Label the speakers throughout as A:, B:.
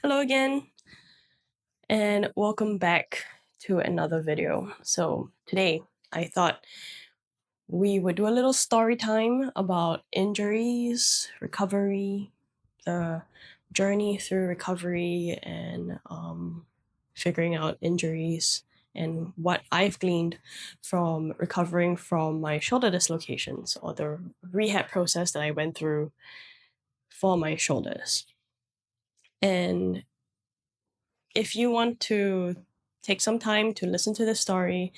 A: Hello again, and welcome back to another video. So today I thought we would do a little story time about injuries, recovery, the journey through recovery, and figuring out injuries and what I've gleaned from recovering from my shoulder dislocations or the rehab process that I went through for my shoulders. And if you want to take some time to listen to this story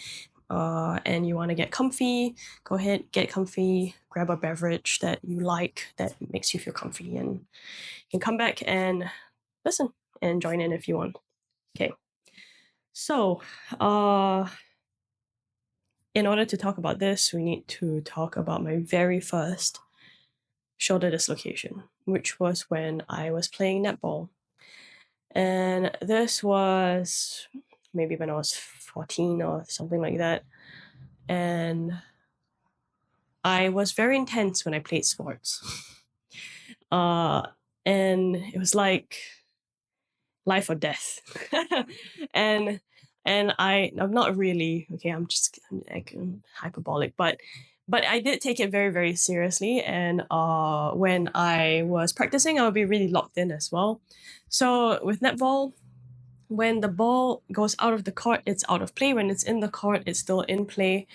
A: and you want to get comfy, go ahead, get comfy, grab a beverage that you like that makes you feel comfy, and you can come back and listen and join in if you want. Okay. So, in order to talk about this, we need to talk about my very first shoulder dislocation, which was when I was playing netball. And this was maybe when I was 14 or something like that. And I was very intense when I played sports. And it was like life or death. and I'm not really okay. I'm hyperbolic, but I did take it very, very seriously. And when I was practicing, I would be really locked in as well. So with netball, when the ball goes out of the court, it's out of play. When it's in the court, it's still in play.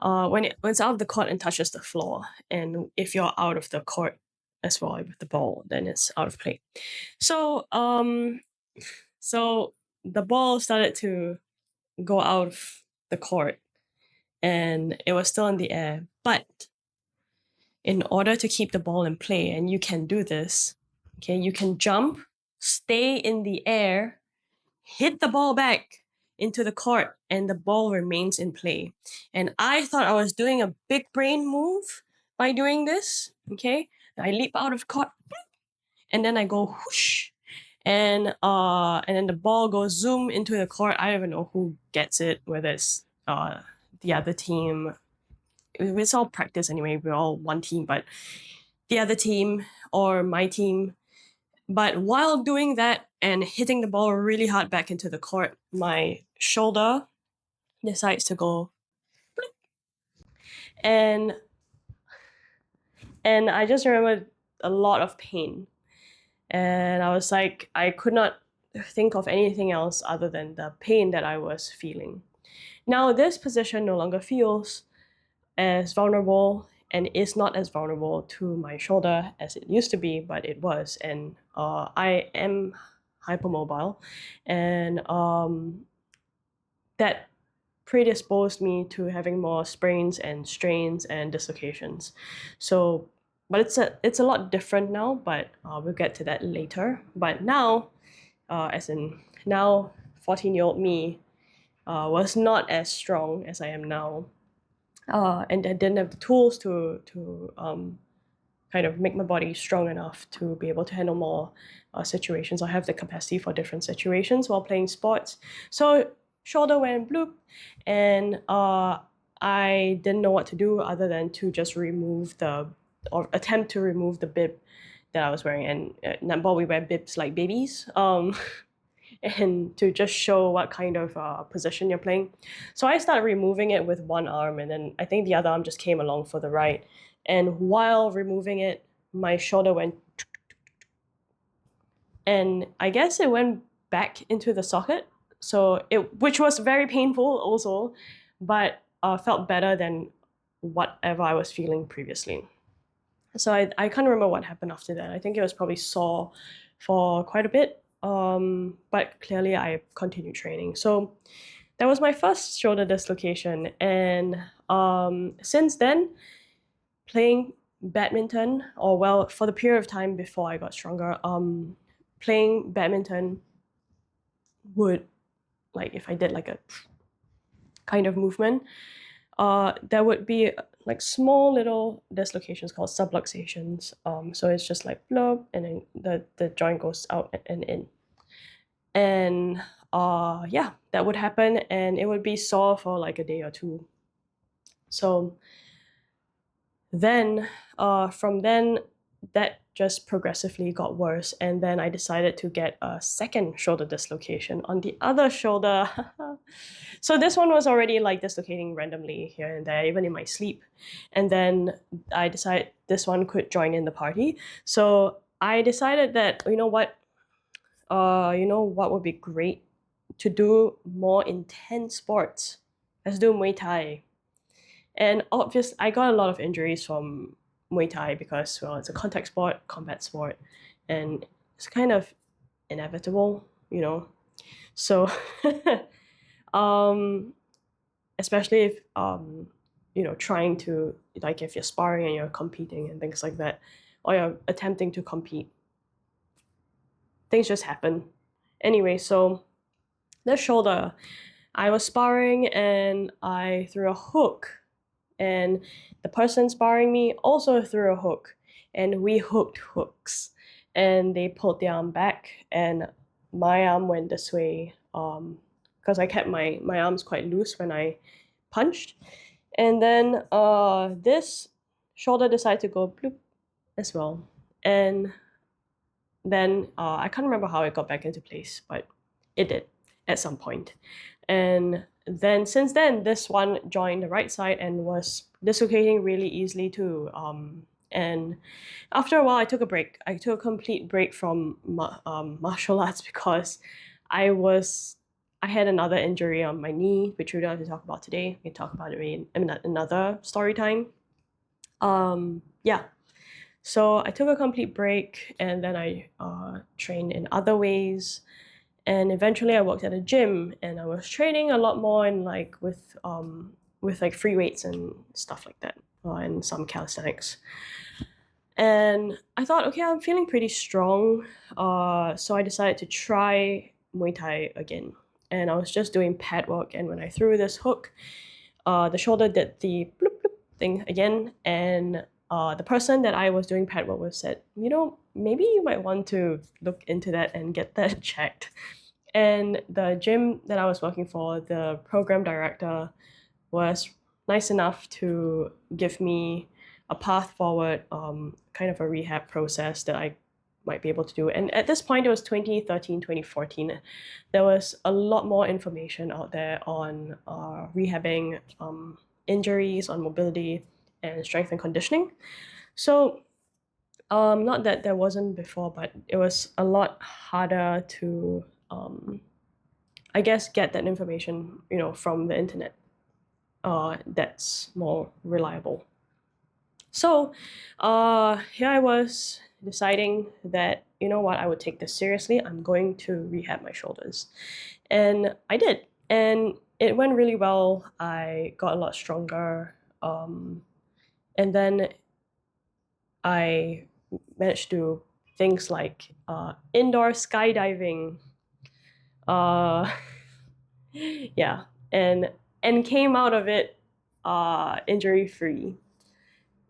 A: When it's out of the court and touches the floor, and if you're out of the court as well with the ball, then it's out of play. So so the ball started to go out of the court, and it was still in the air. But in order to keep the ball in play, and you can do this, okay, you can jump, stay in the air, hit the ball back into the court, and the ball remains in play. And I thought I was doing a big brain move by doing this. Okay, I leap out of court, and then I go whoosh, and then the ball goes zoom into the court. I don't even know who gets it, whether it's the other team. It's all practice anyway. We're all one team, but the other team or my team. But while doing that and hitting the ball really hard back into the court, my shoulder decides to go bloop. and I just remembered a lot of pain. And I was like, I could not think of anything else other than the pain that I was feeling. Now, this position no longer feels as vulnerable and is not as vulnerable to my shoulder as it used to be, but it was. And I am hypermobile, and that predisposed me to having more sprains and strains and dislocations. So, but it's a lot different now. But we'll get to that later. But now, as in now, 14-year-old me was not as strong as I am now, and I didn't have the tools to kind of make my body strong enough to be able to handle more situations or have the capacity for different situations while playing sports. So shoulder went bloop, and I didn't know what to do other than to just remove or attempt to remove the bib that I was wearing. And at netball, we wear bibs like babies. And to just show what kind of position you're playing. So I started removing it with one arm, and then I think the other arm just came along for the ride. And while removing it, my shoulder went, and I guess it went back into the socket. So which was very painful also, but felt better than whatever I was feeling previously. So I can't remember what happened after that. I think it was probably sore for quite a bit. But clearly I continued training. So that was my first shoulder dislocation. And since then, playing badminton, or well, for the period of time before I got stronger, playing badminton would, like, if I did like a kind of movement, there would be like small little dislocations called subluxations. So it's just like blow, and then the joint goes out and in. And yeah, that would happen, and it would be sore for like a day or two. So then from then that just progressively got worse. And then I decided to get a second shoulder dislocation on the other shoulder. So this one was already like dislocating randomly here and there, even in my sleep. And then I decided this one could join in the party. So I decided that, what would be great to do more intense sports. Let's do Muay Thai. And obviously, I got a lot of injuries from Muay Thai because, well, it's a contact sport, combat sport, and it's kind of inevitable, you know. So, um, especially if trying to, like, if you're sparring and you're competing and things like that, or you're attempting to compete, things just happen. Anyway, so the shoulder, I was sparring and I threw a hook, and the person sparring me also threw a hook, and we hooked hooks, and they pulled the arm back, and my arm went this way, because I kept my arms quite loose when I punched, and then this shoulder decided to go bloop as well, and then I can't remember how it got back into place, but it did at some point. And then since then, this one joined the right side and was dislocating really easily too. And after a while, I took a break. I took a complete break from martial arts because I had another injury on my knee, which we don't have to talk about today. We can talk about it in another story time. Yeah. So I took a complete break, and then I trained in other ways. And eventually I worked at a gym, and I was training a lot more in like with like free weights and stuff like that, and some calisthenics. And I thought, okay, I'm feeling pretty strong, so I decided to try Muay Thai again. And I was just doing pad work, and when I threw this hook, the shoulder did the bloop bloop thing again, and the person that I was doing pad work with said, maybe you might want to look into that and get that checked. And the gym that I was working for, the program director was nice enough to give me a path forward, kind of a rehab process that I might be able to do. And at this point, it was 2013, 2014. There was a lot more information out there on rehabbing injuries, on mobility, and strength and conditioning. So not that there wasn't before, but it was a lot harder to I guess get that information, from the internet. That's more reliable. So here I was deciding that, I would take this seriously. I'm going to rehab my shoulders. And I did. And it went really well. I got a lot stronger. And then I managed to do things like indoor skydiving. Yeah, and came out of it injury free.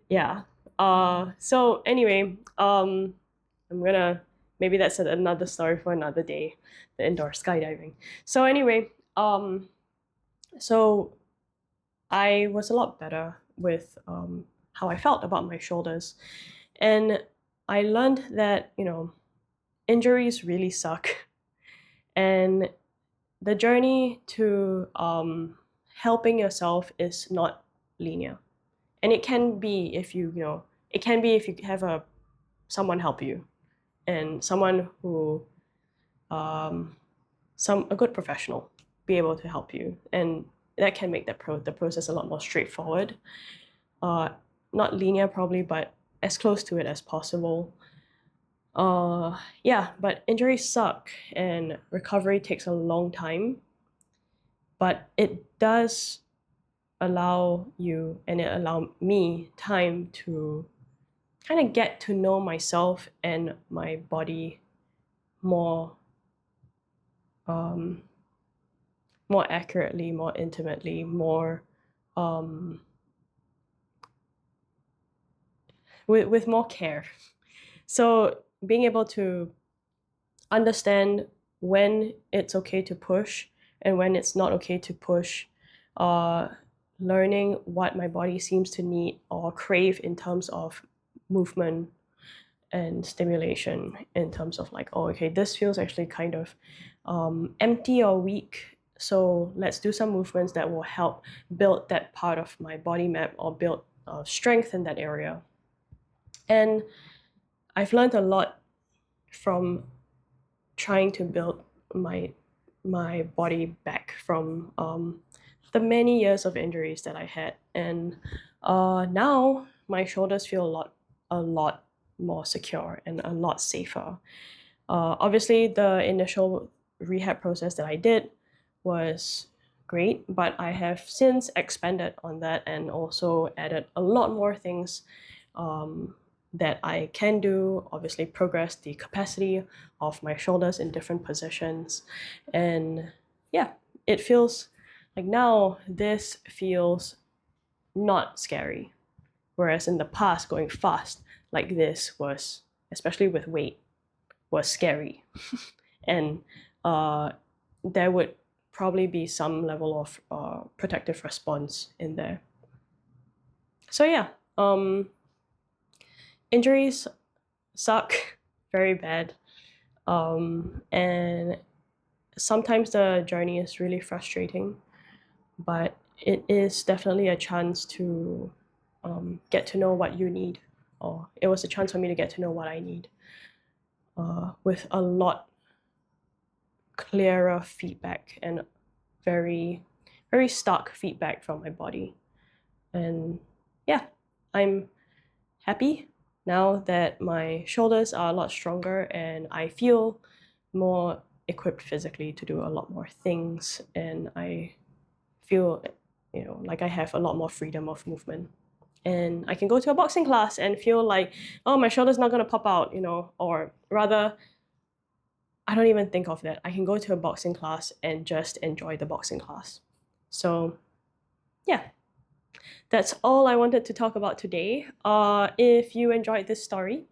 A: Yeah. So anyway, I'm gonna maybe that's another story for another day, the indoor skydiving. So anyway, so I was a lot better with how I felt about my shoulders, and I learned that injuries really suck, and the journey to helping yourself is not linear, and it can be if it can be if you have someone help you, and someone who a good professional be able to help you, and that can make the process a lot more straightforward. Not linear probably, but as close to it as possible. Yeah, but injuries suck, and recovery takes a long time, but it does allow you, and it allowed me, time to kind of get to know myself and my body more more accurately, more intimately, more with more care. So being able to understand when it's okay to push and when it's not okay to push, learning what my body seems to need or crave in terms of movement, and stimulation in terms of like, oh, okay, this feels actually kind of empty or weak. So let's do some movements that will help build that part of my body map or build strength in that area. And I've learned a lot from trying to build my body back from the many years of injuries that I had. And now my shoulders feel a lot more secure and a lot safer. Obviously, the initial rehab process that I did was great, but I have since expanded on that and also added a lot more things that I can do. Obviously, progress the capacity of my shoulders in different positions. And yeah, it feels like now this feels not scary. Whereas in the past, going fast like this was, especially with weight, was scary. And there would probably be some level of protective response in there. So yeah, injuries suck very bad. And sometimes the journey is really frustrating, but it is definitely a chance to get to know what you need, or it was a chance for me to get to know what I need with a lot clearer feedback and very, very stark feedback from my body. And yeah, I'm happy now that my shoulders are a lot stronger and I feel more equipped physically to do a lot more things, and I feel, you know, like I have a lot more freedom of movement. And I can go to a boxing class and feel like, oh, my shoulder's not gonna pop out, you know, or rather, I don't even think of that. I can go to a boxing class and just enjoy the boxing class. So yeah, that's all I wanted to talk about today. If you enjoyed this story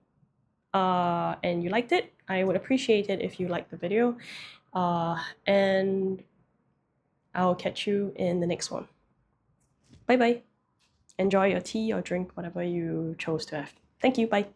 A: and you liked it, I would appreciate it if you liked the video. And I'll catch you in the next one. Bye bye. Enjoy your tea or drink, whatever you chose to have. Thank you. Bye.